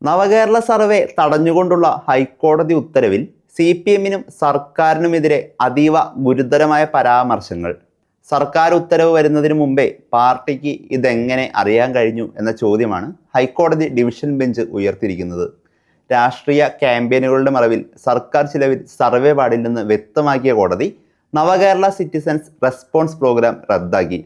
നവകേരള survey തടഞ്ഞുകൊണ്ടുള്ള ഹൈക്കോടതി ഉത്തരവിൽ CPM-നും സർക്കാരിനുമെതിരെ അതീവ ഗുരുതരമായ പരാമർശങ്ങൾ. സർക്കാർ ഉത്തരവ് വരുന്നതിന് മുമ്പേ പാർട്ടിക്ക് ഇതെങ്ങനെ അറിയാൻ കഴിഞ്ഞു എന്ന ചോദ്യമാണ് ഹൈക്കോടതി ഡിവിഷൻ ബെഞ്ച് ഉയർത്തിയിരിക്കുന്നത്. രാഷ്ട്രീയ ക്യാമ്പയിനുകളുടെ മറവിൽ സർക്കാർ ചിലവിൽ സർവേ പാടില്ലെന്ന് വ്യക്തമാക്കിയ കോടതി നവകേരള സിറ്റിസൺസ് റെസ്പോൺസ് പ്രോഗ്രാം റദ്ദാക്കി.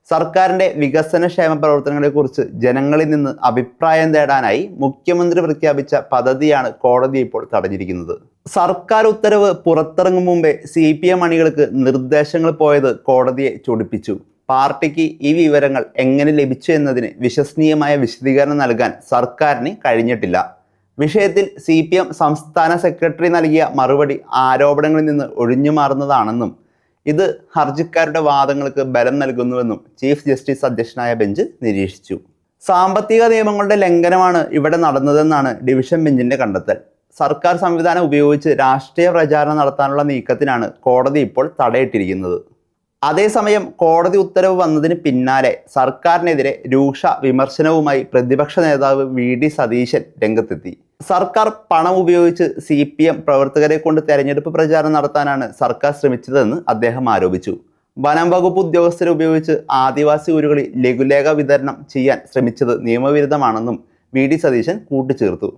സർക്കാരിൻ്റെ വികസനക്ഷേമ പ്രവർത്തനങ്ങളെക്കുറിച്ച് ജനങ്ങളിൽ നിന്ന് അഭിപ്രായം തേടാനായി മുഖ്യമന്ത്രി പ്രഖ്യാപിച്ച പദ്ധതിയാണ് കോടതി ഇപ്പോൾ തടഞ്ഞിരിക്കുന്നത്. സർക്കാർ ഉത്തരവ് പുറത്തിറങ്ങും മുമ്പേ CPM അണികൾക്ക് നിർദ്ദേശങ്ങൾ പോയത് കോടതിയെ ചൊടിപ്പിച്ചു. പാർട്ടിക്ക് ഈ വിവരങ്ങൾ എങ്ങനെ ലഭിച്ചു എന്നതിന് വിശ്വസനീയമായ വിശദീകരണം നൽകാൻ സർക്കാരിന് കഴിഞ്ഞിട്ടില്ല. വിഷയത്തിൽ CPM സംസ്ഥാന സെക്രട്ടറി നൽകിയ മറുപടി ആരോപണങ്ങളിൽ നിന്ന് ഒഴിഞ്ഞു മാറുന്നതാണെന്നും ഇത് ഹർജിക്കാരുടെ വാദങ്ങൾക്ക് ബലം നൽകുന്നുവെന്നും ചീഫ് ജസ്റ്റിസ് അധ്യക്ഷനായ ബെഞ്ച് നിരീക്ഷിച്ചു. സാമ്പത്തിക നിയമങ്ങളുടെ ലംഘനമാണ് ഇവിടെ നടന്നതെന്നാണ് ഡിവിഷൻ ബെഞ്ചിന്റെ കണ്ടെത്തൽ. സർക്കാർ സംവിധാനം ഉപയോഗിച്ച് രാഷ്ട്രീയ പ്രചാരണം നടത്താനുള്ള നീക്കത്തിനാണ് കോടതി ഇപ്പോൾ തടയിട്ടിരിക്കുന്നത്. അതേസമയം കോടതി ഉത്തരവ് വന്നതിന് പിന്നാലെ സർക്കാരിനെതിരെ രൂക്ഷ വിമർശനവുമായി പ്രതിപക്ഷ നേതാവ് VD സതീശൻ രംഗത്തെത്തി. സർക്കാർ പണം ഉപയോഗിച്ച് CPM പ്രവർത്തകരെ കൊണ്ട് തെരഞ്ഞെടുപ്പ് പ്രചാരണം നടത്താനാണ് സർക്കാർ ശ്രമിച്ചതെന്ന് അദ്ദേഹം ആരോപിച്ചു. വനം വകുപ്പ് ഉദ്യോഗസ്ഥരെ ഉപയോഗിച്ച് ആദിവാസി ഊരുകളിൽ ലഘുലേഖ വിതരണം ചെയ്യാൻ ശ്രമിച്ചത് നിയമവിരുദ്ധമാണെന്നും VD സതീശൻ കൂട്ടിച്ചേർത്തു.